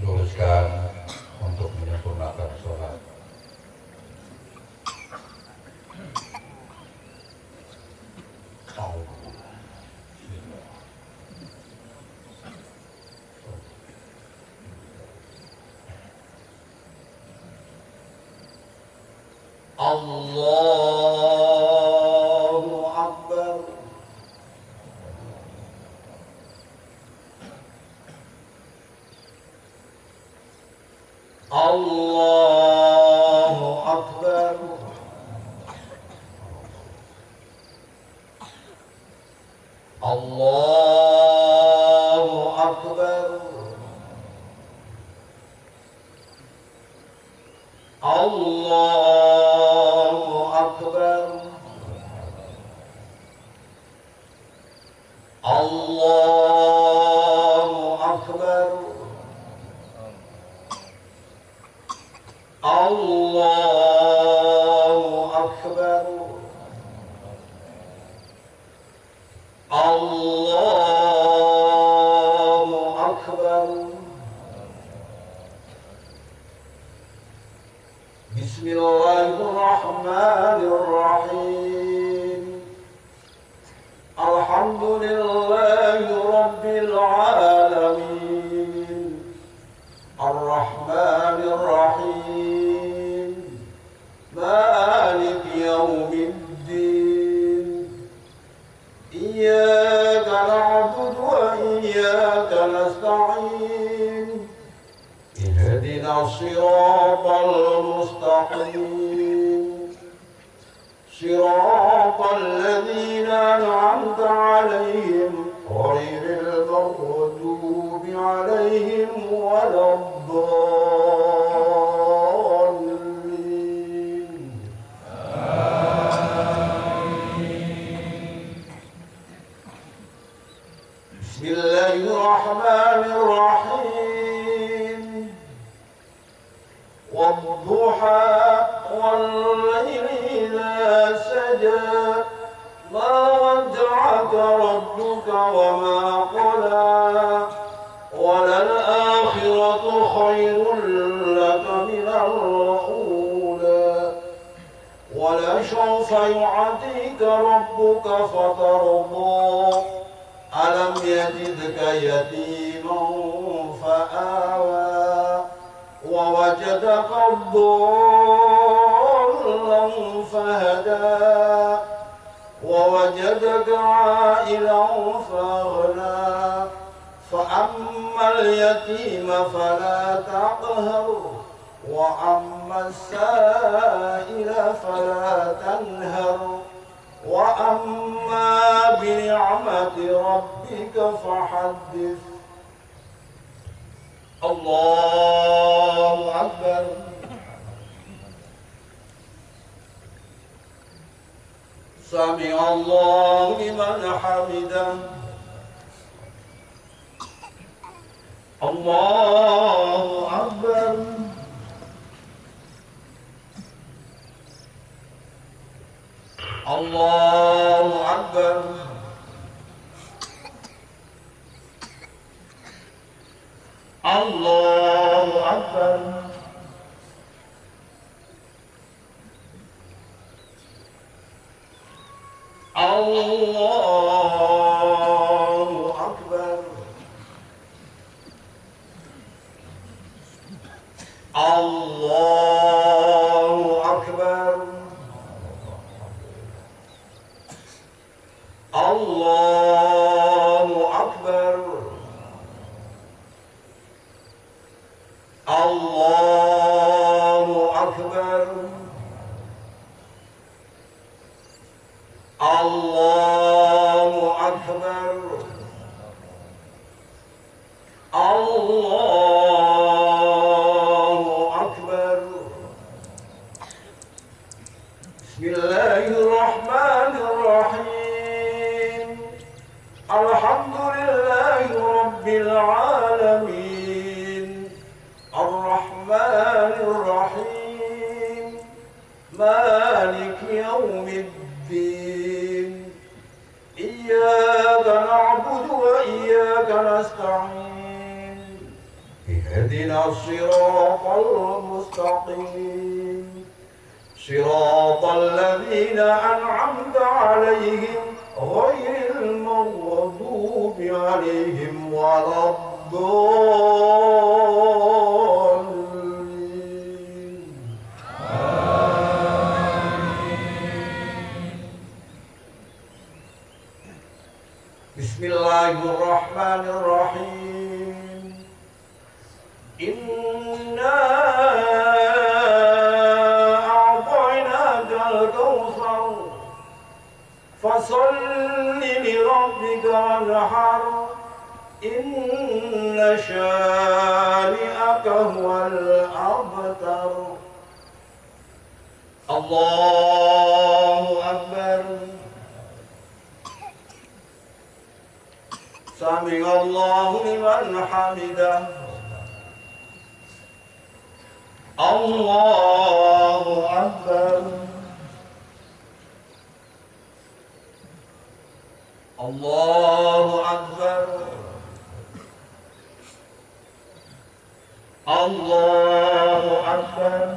Luruskan untuk menyempurnakan sholat. Allahu Akbar. Allahu Akbar. Allahu Akbar. Allahu Akbar. Allahu Akbar. Allahu Akbar. Allahu Akbar. Bismillahirrahmanirrahim. Alhamdulillahi Rabbil alamin. Ar-Rahmanir Rahim. Malik yawmiddin. Iyyaka na'budu wa iyyaka nasta'in. Ihdina as-siratal mustaqim. Siratal ladzina an'amta 'alaihim ghairil maghdubi 'alaihim waladdallin. Bismillahirrahmanirrahim. Wadduha wal-layli idha saja. Ma wadda'aka rabbuka wa ma qala. وَلَلْآخِرَةُ خَيْرٌ لَكَ مِنَ الْأُولَى وَلَسَوْفَ يُعْطِيكَ رَبُّكَ فَتَرْضَىٰ أَلَمْ يَجِدْكَ يَتِيمًا فَآوَىٰ وَوَجَدَكَ ضَالًّا فَهَدَىٰ ووجدك عائلا فأغنى فأما اليتيم فلا تقهر وأما السائل فلا تنهر وأما بنعمة ربك فحدث. الله أكبر. سمع الله لمن حمده. الله أكبر. الله أكبر. الله أكبر. الله أكبر. الله أكبر. الله أكبر. الله أكبر. الله أكبر. الله أكبر. بسم الله الرحمن الرحيم. الحمد لله رب العالمين الرحمن الرحيم مالك يوم الدين إياك نعبد وإياك نستعين اهدنا الصراط المستقيم صراط الذين أنعمت عليهم غير المغضوب عليهم ولا الضالين. بسم الله الرحمن الرحيم. إنا أعطيناك الكوثر فصل لربك وانحر إن شانئك هو الأبتر. الله أكبر. سمع الله لمن حمده. الله أكبر. الله أكبر. الله أكبر.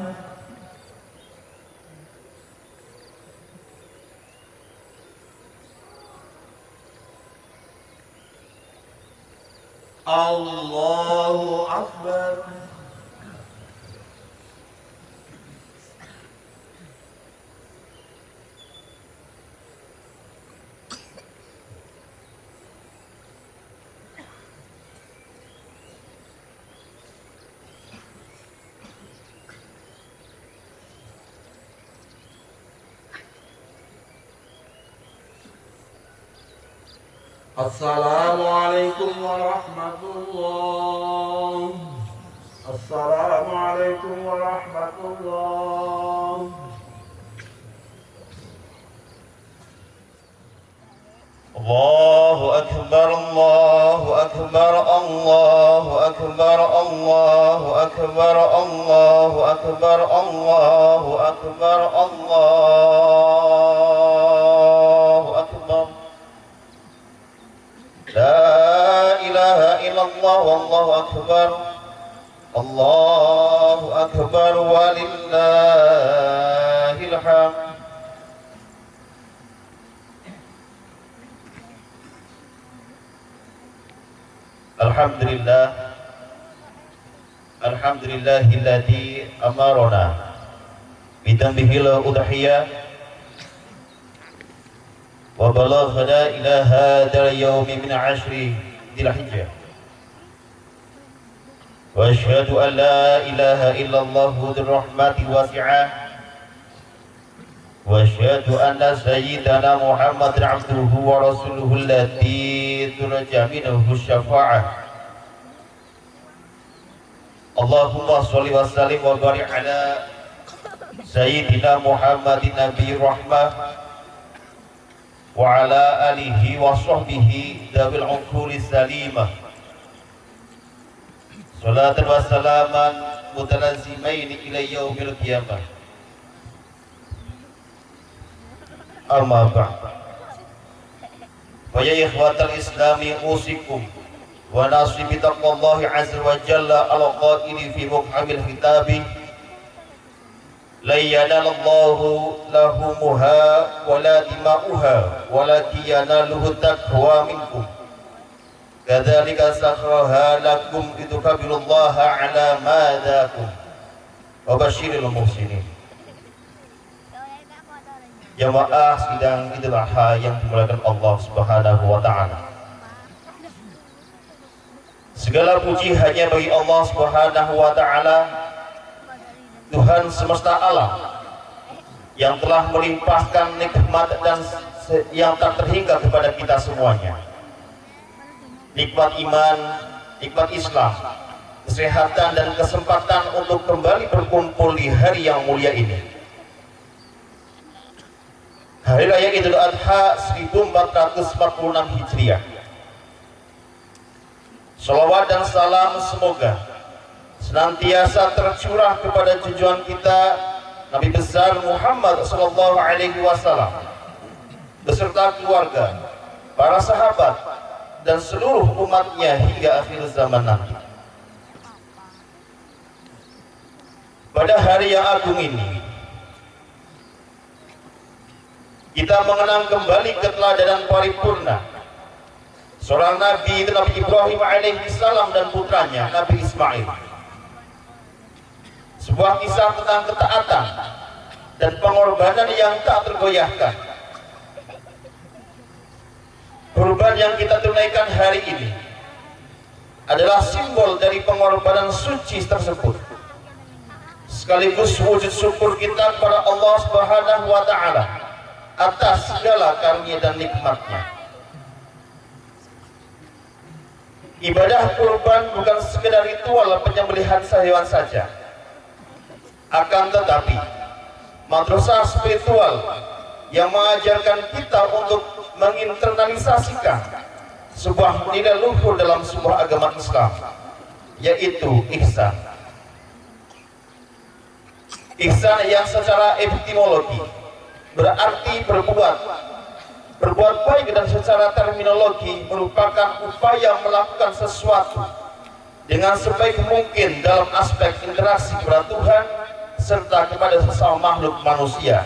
الله أكبر. السلام عليكم ورحمة الله. السلام عليكم ورحمة الله. الله أكبر الله أكبر الله أكبر الله أكبر الله أكبر الله أكبر الله أكبر. لا إله إلا الله والله أكبر. الله أكبر ولله الحمد. Alhamdulillah, alhamdulillahilladzi amarona bidambihil udhiyah وبلغنا إلى هذا اليوم من عشر ذي الحجة وأشهد أن لا إله إلا الله ذو الرحمة الواسعة وأشهد أن سيدنا محمد عبده ورسوله الذي ترجى منه الشفاعة اللهم صل وسلم وبارك على سيدنا محمد نبي الرحمة وعلى آله وصحبه ذوي العقول السليمة صلاة وسلاما متلازمين إلى يوم القيامة أما بعد فيا إخوة الإسلام أوصيكم ونصي بتقوى الله عز وجل على قائل في محكم الكتاب لن ينال الله لحومها ولا دماؤها ولكن يناله التقوى منكم كذلك سخرها لكم لتكبروا الله على ما هداكم وبشر المحسنين. Jamaah sidang Idul Adha yang dimuliakan Allah Subhanahu wa taala. Segala puji hanya bagi Allah Subhanahu wa taala, Tuhan semesta alam yang telah melimpahkan nikmat dan yang tak terhingga kepada kita semuanya. Nikmat iman, nikmat Islam, kesehatan dan kesempatan untuk kembali berkumpul di hari yang mulia ini. Hari Raya Idul Adha 1446 Hijriah. Salawat dan salam semoga senantiasa tercurah kepada junjungan kita Nabi besar Muhammad sallallahu alaihi wasallam beserta keluarga, para sahabat dan seluruh umatnya hingga akhir zaman nanti. Pada hari yang agung ini kita mengenang kembali keteladanan paripurna seorang Nabi, Nabi Ibrahim alaihi salam dan putranya Nabi Ismail. Sebuah kisah tentang ketaatan dan pengorbanan yang tak tergoyahkan. Kurban yang kita tunaikan hari ini adalah simbol dari pengorbanan suci tersebut, sekaligus wujud syukur kita kepada Allah Subhanahu wa taala atas segala karunia dan nikmatnya. Ibadah kurban bukan sekedar ritual penyembelihan hewan saja, akan tetapi madrasah spiritual yang mengajarkan kita untuk menginternalisasikan sebuah nilai luhur dalam sebuah agama Islam, yaitu ihsan. Ihsan yang secara etimologi berarti berbuat baik, dan secara terminologi merupakan upaya melakukan sesuatu dengan sebaik mungkin dalam aspek interaksi kepada Tuhan serta kepada sesama makhluk manusia.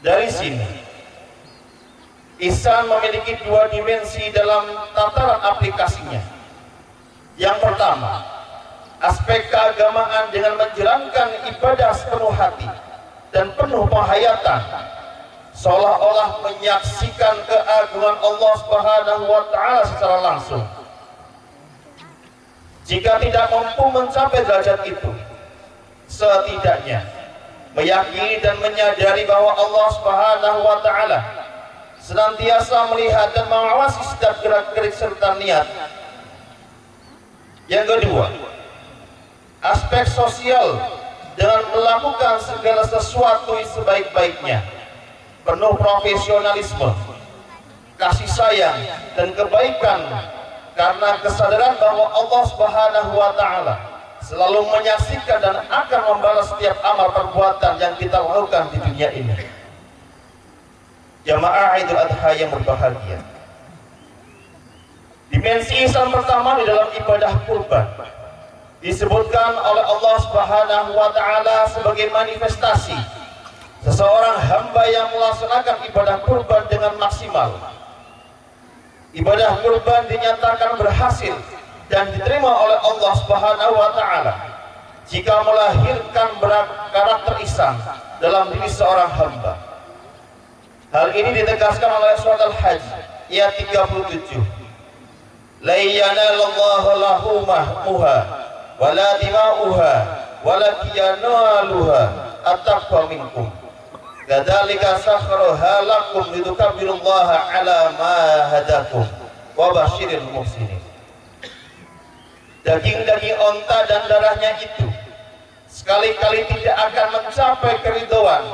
Dari sini ihsan memiliki dua dimensi dalam tataran aplikasinya. Yang pertama, aspek keagamaan dengan menjalankan ibadah sepenuh hati dan penuh penghayatan, seolah-olah menyaksikan keagungan Allah Subhanahu wa taala secara langsung. Jika tidak mampu mencapai derajat itu, setidaknya meyakini dan menyadari bahwa Allah Subhanahu wa taala senantiasa melihat dan mengawasi setiap gerak-gerik serta niat. Yang kedua, aspek sosial dengan melakukan segala sesuatu sebaik-baiknya, penuh profesionalisme, kasih sayang dan kebaikan, karena kesadaran bahwa Allah Subhanahu wa taala selalu menyaksikan dan akan membalas setiap amal perbuatan yang kita lakukan di dunia ini. Jamaah Idul Adha yang berbahagia, dimensi ihsan pertama di dalam ibadah kurban disebutkan oleh Allah Subhanahu wa taala sebagai manifestasi seseorang hamba yang melaksanakan ibadah kurban dengan maksimal. Ibadah kurban dinyatakan berhasil dan diterima oleh Allah Subhanahu wa taala jika melahirkan karakter ihsan dalam diri seorang hamba. Hal ini ditegaskan oleh surat Al-Hajj ayat 37. La yanalallahu lahumuha wala dima'uha walakin yanaluha at-taqwa minkum. Kadzalika sakhkharaha lakum litukabbirullaha ala ma hadakum wa basyiril muhsinin. Daging-daging onta dan darahnya itu sekali-kali tidak akan mencapai keridhaan,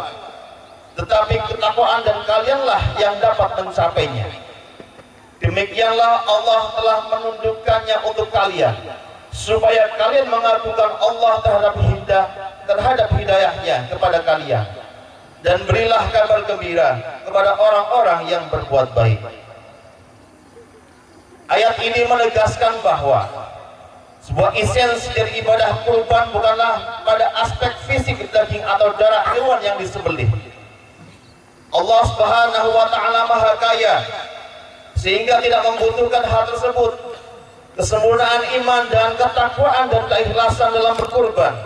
tetapi ketakwaan dan kalianlah yang dapat mencapainya. Demikianlah Allah telah menundukkannya untuk kalian, supaya kalian mengagungkan Allah terhadap hidayahnya kepada kalian, dan berilah kabar gembira kepada orang-orang yang berbuat baik. Ayat ini menegaskan bahwa sebuah esensi dari ibadah kurban bukanlah pada aspek fisik daging atau darah hewan yang disembelih. Allah Subhanahu wa Ta'ala Maha Kaya, sehingga tidak membutuhkan hal tersebut. Kesempurnaan iman dan ketakwaan dan keikhlasan dalam berkurban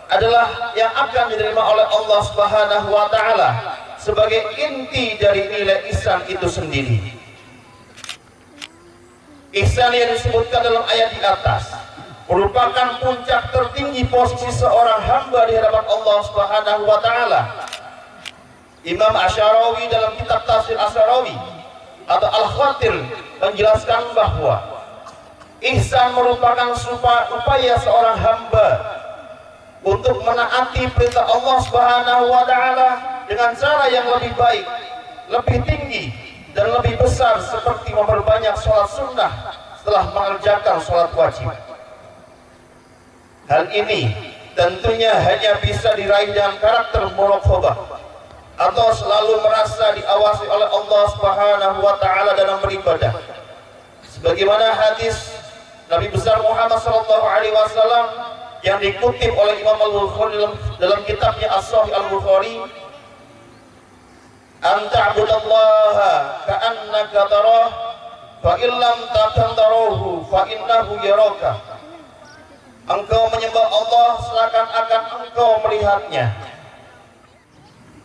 adalah yang akan diterima oleh Allah Subhanahu wa Ta'ala sebagai inti dari nilai ihsan itu sendiri. Ihsan yang disebutkan dalam ayat di atas merupakan puncak tertinggi posisi seorang hamba di hadapan Allah Subhanahu wa Ta'ala. Imam Asy'arawi dalam kitab Tafsir Asy'arawi atau Al-Khatir menjelaskan bahwa ihsan merupakan upaya seorang hamba untuk menaati perintah Allah Subhanahu wa Ta'ala dengan cara yang lebih baik, lebih tinggi dan lebih besar, seperti memperbanyak sholat sunnah setelah mengerjakan sholat wajib. Hal ini tentunya hanya bisa diraih dengan karakter muraqabah atau selalu merasa diawasi oleh Allah Subhanahu wa Ta'ala dalam beribadah. Sebagaimana hadis Nabi besar Muhammad sallallahu alaihi wasallam yang dikutip oleh Imam Al-Bukhari dalam kitabnya As-Sahih Al-Bukhari, "Anta'budallaha ka'annaka tarah fa illam takun tarahu fa innahu yaraka." Engkau menyembah Allah seakan-akan engkau melihatnya.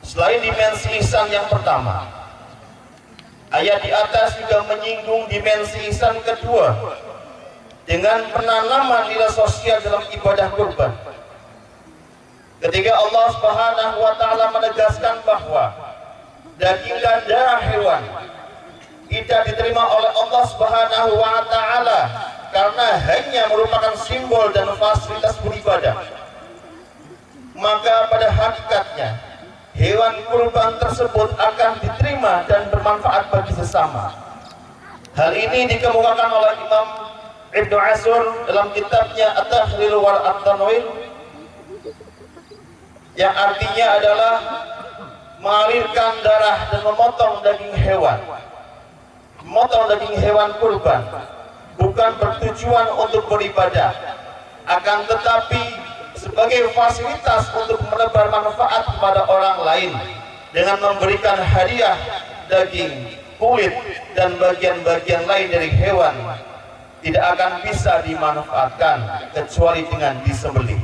Selain dimensi ihsan yang pertama, ayat di atas juga menyinggung dimensi ihsan kedua dengan penanaman nilai sosial dalam ibadah kurban. Ketika Allah Subhanahu wa Ta'ala menegaskan bahwa daging dan darah hewan tidak diterima oleh Allah Subhanahu wa Ta'ala karena hanya merupakan simbol dan fasilitas beribadah, maka pada hakikatnya hewan kurban tersebut akan diterima dan bermanfaat bagi sesama. Hal ini dikemukakan oleh Imam Ibnu Ashur dalam kitabnya At-Tahrir wal At-Tanwir, yang artinya adalah mengalirkan darah dan memotong daging hewan. Memotong daging hewan kurban bukan bertujuan untuk beribadah, akan tetapi sebagai fasilitas untuk menebar manfaat kepada orang lain dengan memberikan hadiah daging, kulit, dan bagian-bagian lain dari hewan tidak akan bisa dimanfaatkan kecuali dengan disembelih.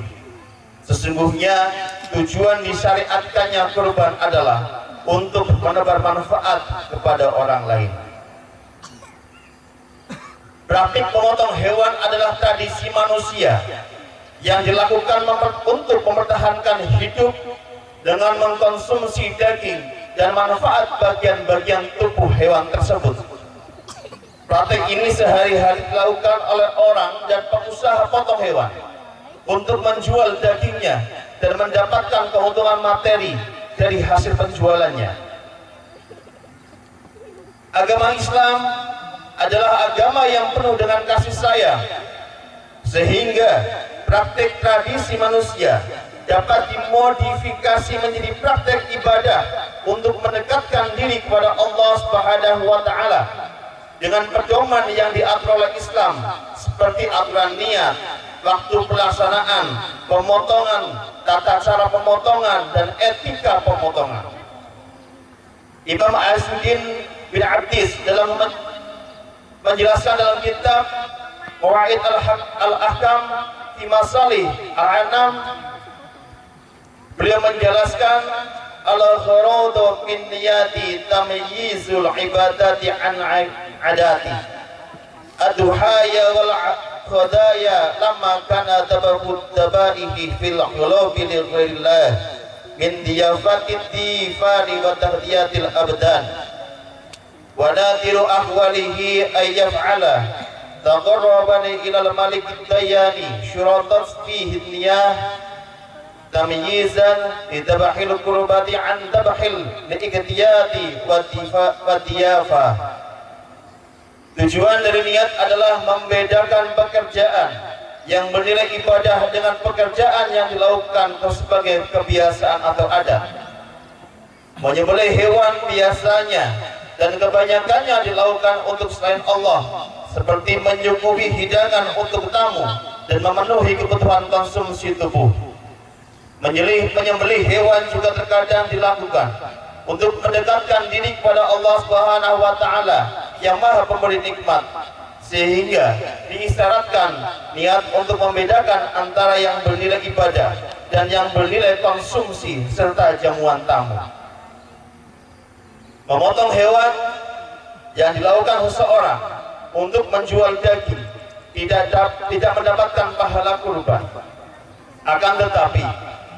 Sesungguhnya tujuan disyariatkannya kurban adalah untuk menebar manfaat kepada orang lain. Praktik memotong hewan adalah tradisi manusia yang dilakukan untuk mempertahankan hidup dengan mengkonsumsi daging dan manfaat bagian-bagian tubuh hewan tersebut. Praktik ini sehari-hari dilakukan oleh orang dan pengusaha potong hewan untuk menjual dagingnya dan mendapatkan keuntungan materi dari hasil penjualannya. Agama Islam adalah agama yang penuh dengan kasih sayang, sehingga praktik tradisi manusia dapat dimodifikasi menjadi praktik ibadah untuk mendekatkan diri kepada Allah Subhanahu wa Ta'ala dengan pedoman yang diatur oleh Islam, seperti aturan niat, waktu pelaksanaan, pemotongan, tata cara pemotongan, dan etika pemotongan. Imam Azuddin bin Abdis dalam menjelaskan dalam kitab Mawaid al-Ahkam fi masalih al-anam, beliau menjelaskan al-gharadu min niyati tamyizul ibadati an adati ad-duhaya wal khadaya lamma kana tabahud tabaihi fil qulubi li ghairillah min diyafatid difari wa tahdiyatil abdan wa nadiru ahwalihi ay yaf'ala taqarrabani ilal malik dayani syuratat fihi niyah tamyizan lidabahil qurbati an dabahil liiktiyati wa diyafa. Tujuan dari niat adalah membedakan pekerjaan yang bernilai ibadah dengan pekerjaan yang dilakukan sebagai kebiasaan atau adat. Menyembelih hewan biasanya dan kebanyakannya dilakukan untuk selain Allah, seperti menyuguhi hidangan untuk tamu dan memenuhi kebutuhan konsumsi tubuh. Menyembelih hewan juga terkadang dilakukan untuk mendekatkan diri kepada Allah Subhanahu wa taala yang Maha Pemberi nikmat, sehingga diisyaratkan niat untuk membedakan antara yang bernilai ibadah dan yang bernilai konsumsi serta jamuan tamu. Memotong hewan yang dilakukan seseorang untuk menjual daging tidak mendapatkan pahala kurban. Akan tetapi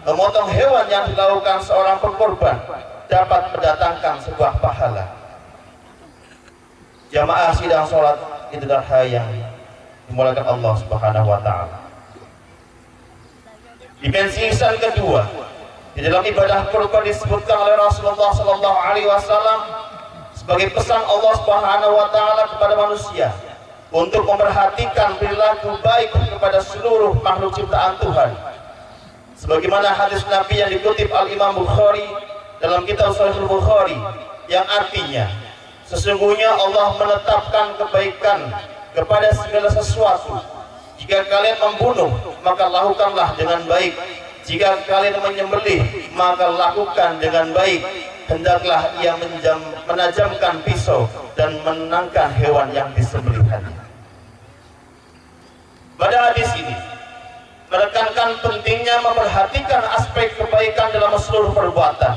memotong hewan yang dilakukan seorang pengkorban dapat mendatangkan sebuah pahala. Jamaah sidang sholat Idul Adha yang dimuliakan Allah Subhanahu wa taala. Dimensi ihsan kedua di dalam ibadah kurban disebutkan oleh Rasulullah sallallahu alaihi wasallam sebagai pesan Allah Subhanahu wa taala kepada manusia untuk memperhatikan perilaku baik kepada seluruh makhluk ciptaan Tuhan. Sebagaimana hadis Nabi yang dikutip Al-Imam Bukhari dalam kitab Sahih Bukhari, yang artinya sesungguhnya Allah menetapkan kebaikan kepada segala sesuatu. Jika kalian membunuh, maka lakukanlah dengan baik. Jika kalian menyembelih, maka lakukan dengan baik. Hendaklah ia menajamkan pisau dan menangkan hewan yang disembelihnya. Pada hadis ini menekankan pentingnya memperhatikan aspek kebaikan dalam seluruh perbuatan.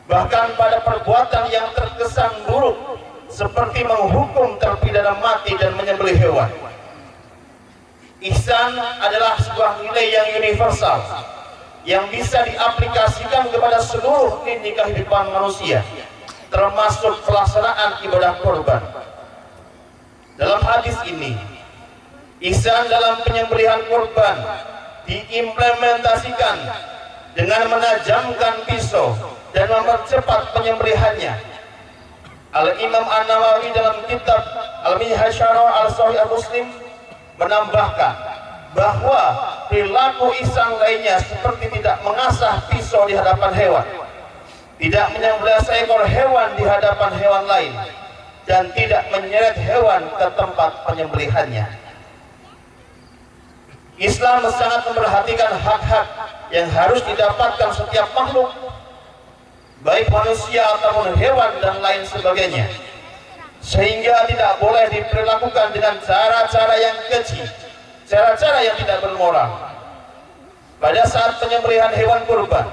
Bahkan pada perbuatan yang terkesan buruk seperti menghukum terpidana mati dan menyembelih hewan. Ihsan adalah sebuah nilai yang universal yang bisa diaplikasikan kepada seluruh lini kehidupan manusia, termasuk pelaksanaan ibadah kurban. Dalam hadis ini, ihsan dalam penyembelihan kurban diimplementasikan dengan menajamkan pisau dan mempercepat penyembelihannya. Al-Imam An-Nawawi dalam kitab Al-Minhaj Syarah Al-Sahih Al-Muslim menambahkan bahwa perilaku ihsan lainnya seperti tidak mengasah pisau di hadapan hewan, tidak menyembelih seekor hewan di hadapan hewan lain, dan tidak menyeret hewan ke tempat penyembelihannya. Islam sangat memperhatikan hak-hak yang harus didapatkan setiap makhluk, baik manusia ataupun hewan dan lain sebagainya, sehingga tidak boleh diperlakukan dengan cara-cara yang keji, cara-cara yang tidak bermoral. Pada saat penyembelihan hewan kurban,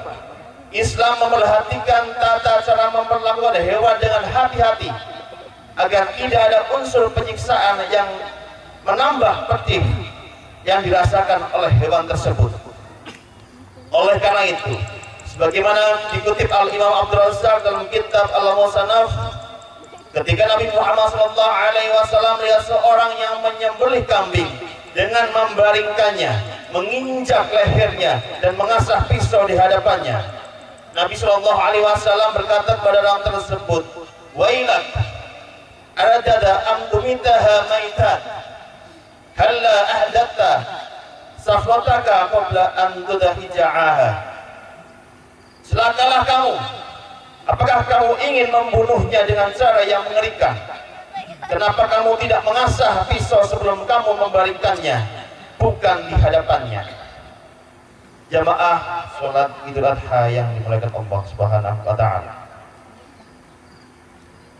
Islam memperhatikan tata cara memperlakukan hewan dengan hati-hati agar tidak ada unsur penyiksaan yang menambah pedih yang dirasakan oleh hewan tersebut. Oleh karena itu, sebagaimana dikutip Al-Imam Abdul Razzaq dalam kitab Al-Musannaf, ketika Nabi Muhammad SAW melihat seorang yang menyembelih kambing dengan membaringkannya, menginjak lehernya dan mengasah pisau di hadapannya, Nabi SAW berkata kepada orang tersebut, "Wailak, aradada amdumitaha maitat, halla ahdatta safrataka qabla an tudahija'aha." Celakalah kamu, apakah kamu ingin membunuhnya dengan cara yang mengerikan? Kenapa kamu tidak mengasah pisau sebelum kamu membaringkannya, bukan di hadapannya? Jamaah sholat Idul Adha yang dimuliakan Allah Subhanahu wa taala,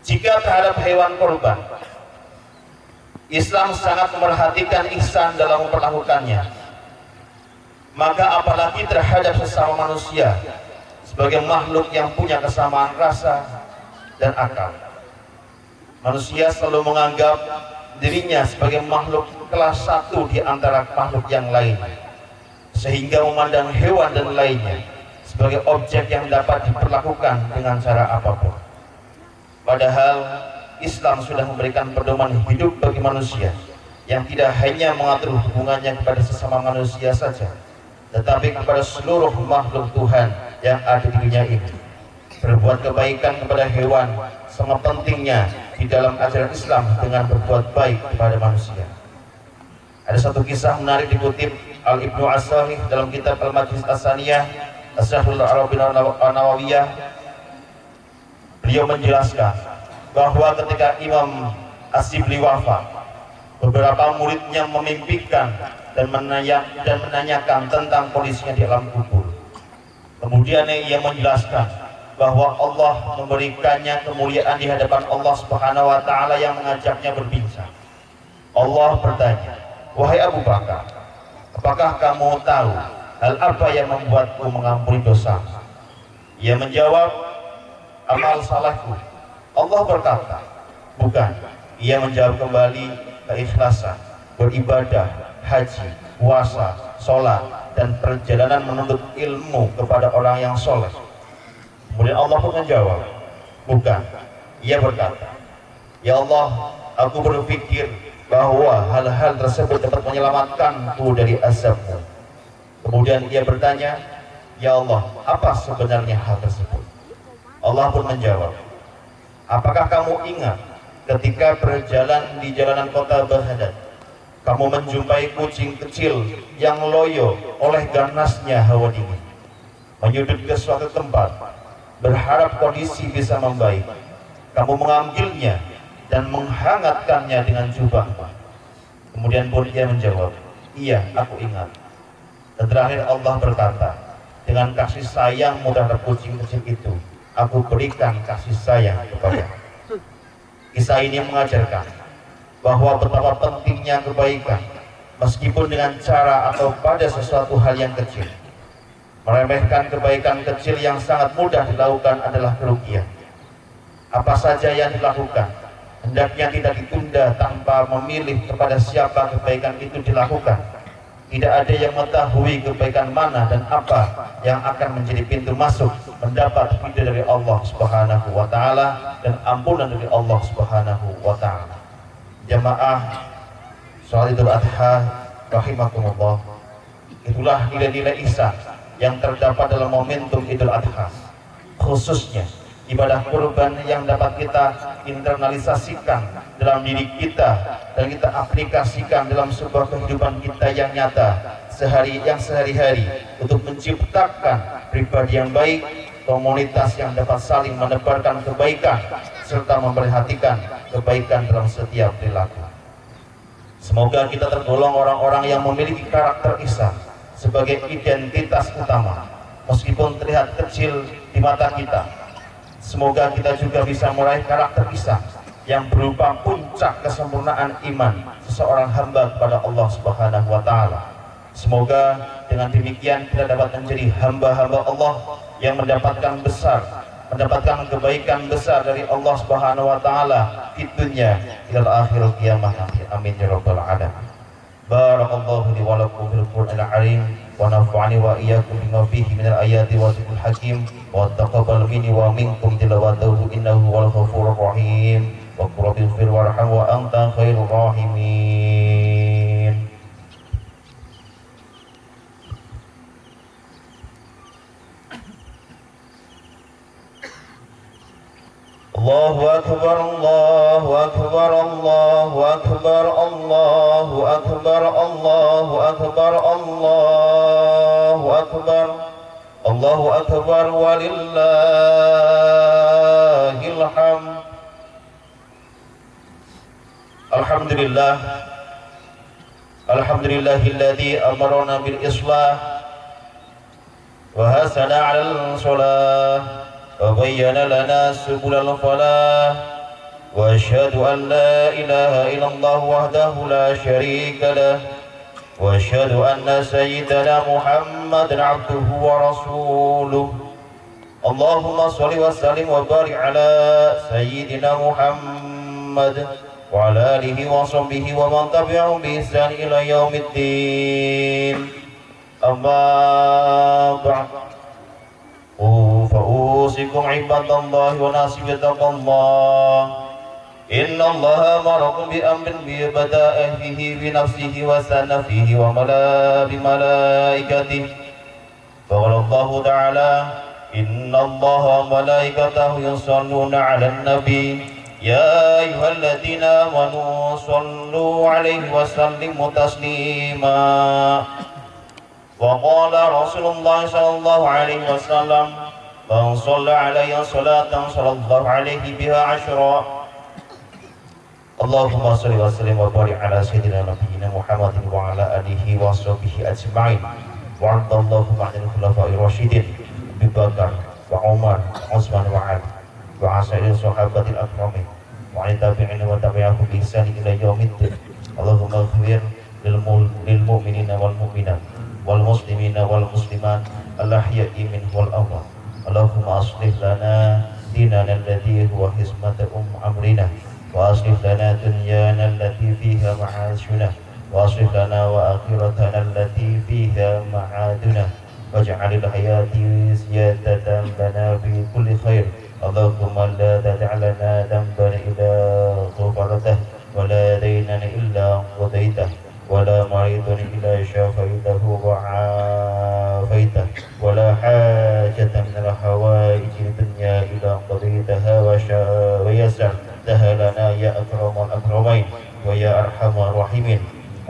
jika terhadap hewan kurban, Islam sangat memperhatikan ihsan dalam memperlakukannya, maka apalagi terhadap sesama manusia sebagai makhluk yang punya kesamaan rasa dan akal. Manusia selalu menganggap dirinya sebagai makhluk kelas satu di antara makhluk yang lain, sehingga memandang hewan dan lainnya sebagai objek yang dapat diperlakukan dengan cara apapun. Padahal Islam sudah memberikan pedoman hidup bagi manusia yang tidak hanya mengatur hubungannya kepada sesama manusia saja, tetapi kepada seluruh makhluk Tuhan yang ada di dunia ini. Berbuat kebaikan kepada hewan sama pentingnya di dalam ajaran Islam dengan berbuat baik kepada manusia. Ada satu kisah menarik dikutip Al-Ibnu As-Sahih dalam kitab Al-Majlis As-Saniyah As-Syahrul Arabi An-Nawawiyah. Beliau menjelaskan bahwa ketika Imam As-Sibli wafat, beberapa muridnya memimpikan dan menanyakan tentang kondisinya di alam kubur. Kemudian ia menjelaskan bahwa Allah memberikannya kemuliaan di hadapan Allah Subhanahu wa taala yang mengajaknya berbincang. Allah bertanya, "Wahai Abu Bakar, apakah kamu tahu hal apa yang membuatku mengampuni dosa?" Ia menjawab, "Amal salehku." Allah berkata, "Bukan." Ia menjawab kembali, "Keikhlasan, beribadah, haji, puasa, sholat, dan perjalanan menuntut ilmu kepada orang yang soleh." Kemudian Allah pun menjawab, "Bukan." Ia berkata, "Ya Allah, aku berpikir bahwa hal-hal tersebut dapat menyelamatkanku dari azab-Mu." Kemudian ia bertanya, "Ya Allah, apa sebenarnya hal tersebut?" Allah pun menjawab, "Apakah kamu ingat ketika berjalan di jalanan kota Baghdad, kamu menjumpai kucing kecil yang loyo oleh ganasnya hawa dingin, menyudut ke suatu tempat, berharap kondisi bisa membaik. Kamu mengambilnya dan menghangatkannya dengan jubahmu." Kemudian pun ia menjawab, "Iya, aku ingat." Dan terakhir Allah berkata, "Dengan kasih sayangmu terhadap kucing kecil itu, aku berikan kasih sayang kepadamu." Kisah ini mengajarkan bahwa betapa pentingnya kebaikan, meskipun dengan cara atau pada sesuatu hal yang kecil. Meremehkan kebaikan kecil yang sangat mudah dilakukan adalah kerugian. Apa saja yang dilakukan, hendaknya tidak ditunda tanpa memilih kepada siapa kebaikan itu dilakukan. Tidak ada yang mengetahui kebaikan mana dan apa yang akan menjadi pintu masuk mendapat ridha dari Allah Subhanahu wa taala dan ampunan dari Allah Subhanahu wa taala. Jamaah salat Idul Adha rahimakumullah, itulah nilai-nilai ihsan yang terdapat dalam momentum Idul Adha, khususnya ibadah kurban yang dapat kita internalisasikan dalam diri kita dan kita aplikasikan dalam sebuah kehidupan kita yang nyata sehari-hari untuk menciptakan pribadi yang baik, komunitas yang dapat saling menebarkan kebaikan serta memperhatikan kebaikan dalam setiap perilaku. Semoga kita tergolong orang-orang yang memiliki karakter ihsan sebagai identitas utama, meskipun terlihat kecil di mata kita. Semoga kita juga bisa meraih karakter ihsan yang berupa puncak kesempurnaan iman seseorang hamba kepada Allah Subhanahu wa taala. Semoga dengan demikian kita dapat menjadi hamba-hamba Allah yang mendapatkan kebaikan besar dari Allah Subhanahu wa taala di dunia hingga akhir kiamat nanti. Amin ya rabbal alamin. Barakallahu li wa lakum fil Qur'anil azim wa nafa'ani wa iyyakum bima fihi minal ayati wa dzikril hakim wa taqabbal minni wa minkum tilawatahu innahu wal ghafurur rahim wa qul rabbighfir warham wa anta khairur rahimin. Allahu akbar, Allahu akbar, Allahu akbar, Allahu akbar, Allahu akbar, Allahu akbar, Allahu akbar walillahil hamd. Alhamdulillah, alhamdulillahilladzi amarna bil islah wa hasana 'alal shalah وبين لنا سبل الفلاح وأشهد أن لا إله إلا الله وحده لا شريك له وأشهد أن سيدنا محمد عبده ورسوله اللهم صل وسلم وبارك على سيدنا محمد وعلى آله وصحبه ومن تبعهم بإحسان إلى يوم الدين أما بعد فأوصيكم عباد الله ونفسي بتقوى الله إن الله أمركم بأمر بدأ فيه بنفسه وثنى فيه وملا بملائكته فقال الله تعالى إن الله وملائكته يصلون على النبي يا أيها الذين آمنوا صلوا عليه وسلموا تسليما وقال رسول الله صلى الله عليه وسلم من صلى علي صلاة صلى الله عليه بها عشرا اللهم صل وسلم وبارك على سيدنا نبينا محمد وعلى آله وصحبه أجمعين وارض اللهم عن الخلفاء الراشدين أبي بكر وعمر وعثمان وعلي وعن سائر الصحابة الأكرمين وعن التابعين وتبعهم بإحسان إلى يوم الدين اللهم اغفر للمؤمنين والمؤمنات والمسلمين والمسلمات الأحياء منهم والأموات اللهم أصلح لنا ديننا الذي هو حزمة أمرنا وأصلح لنا دنيانا التي فيها معاشنا وأصلح لنا وآخرتنا التي فيها معادنا واجعل الحياة زيادة لنا في كل خير اللهم لا تدع لنا ذنبا إلا غفرته ولا دينا إلا قضيته ولا مريضا إلا شفيته وعافيته ولا حاجة من الحوائج الدنيا إلا قضيتها ويسرتها لنا يا أكرم الأكرمين ويا أرحم الراحمين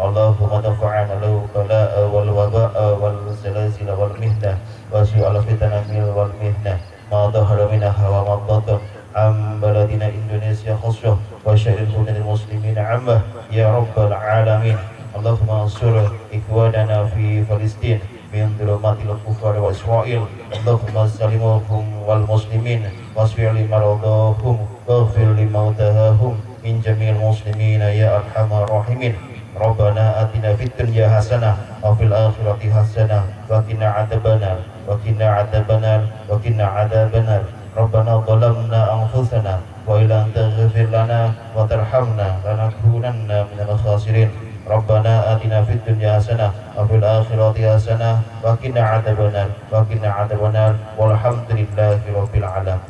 اللهم دفعنا البلاء والوباء والزلازل والمهنة وسوء الفتن والمهنة ما ظهر منها وما بطن عن بلدنا إندونيسيا خاصة وشأن البلدان المسلمين عامة يا رب العالمين اللهم انصر إخواننا في فلسطين من ظلمات الكفار وإسرائيل اللهم سلمهم والمسلمين واصبر لمرضاهم واغفر لموتاهم من جميع المسلمين يا أرحم الراحمين ربنا آتنا في الدنيا حسنة وفي الآخرة حسنة وقنا عذاب النار وقنا عذاب النار وقنا عذاب النار ربنا ظلمنا أنفسنا وإن لم تغفر لنا وترحمنا لنكونن من الخاسرين ربنا آتنا في الدنيا حسنة وفي الآخرة حسنة وقنا عذاب النار وقنا عذاب النار والحمد لله رب العالمين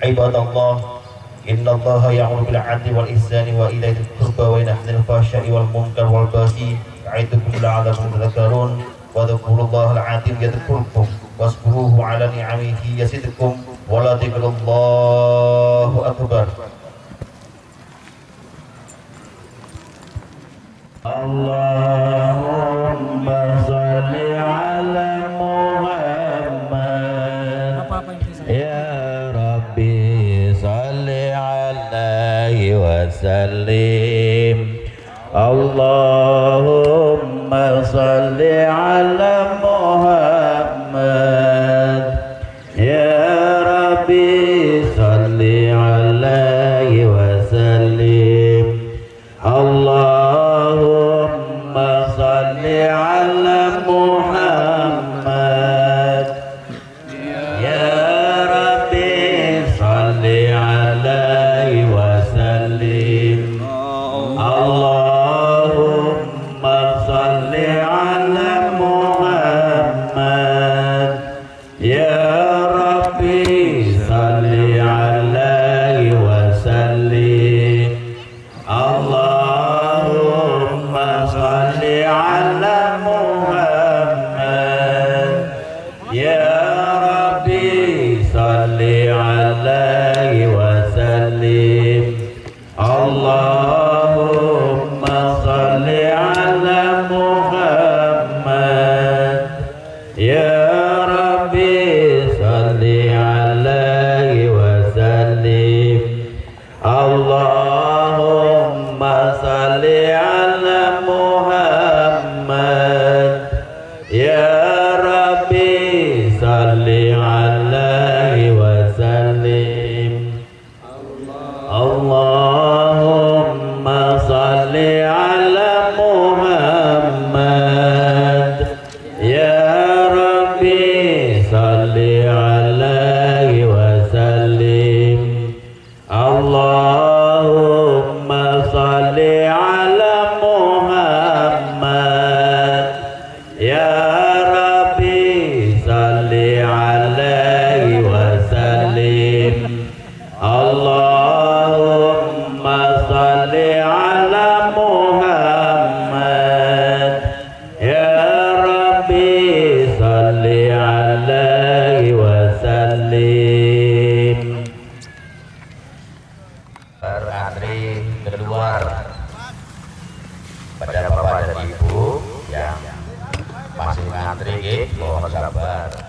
عباد الله إن الله يأمر بالعدل والإحسان وإيتاء ذي القربى وينهى عن الفحشاء والمنكر والبغي يعظكم لعلكم تذكرون واذكروا الله العظيم يذكركم واذكروه على نعمه يزدكم ولذكر الله أكبر اللهم صل على محمد يا ربي صل عليه وسلم اللهم صل على محمد يا ربي صل عليه وسلم اللهم صل على محمد يا ربي صل عليه وسلم اللهم صل على محمد يا ربي صل عليه وسلم اللهم صل على محمد يا ربي صل عليه وسلم اللهم صل على محمد يا ربي صل عليه وسلم اللهم صل على محمد يا ربي صل عليه وسلم ngantri keluar. Pada bapak dan ibu yang masih ngantri, mohon sabar.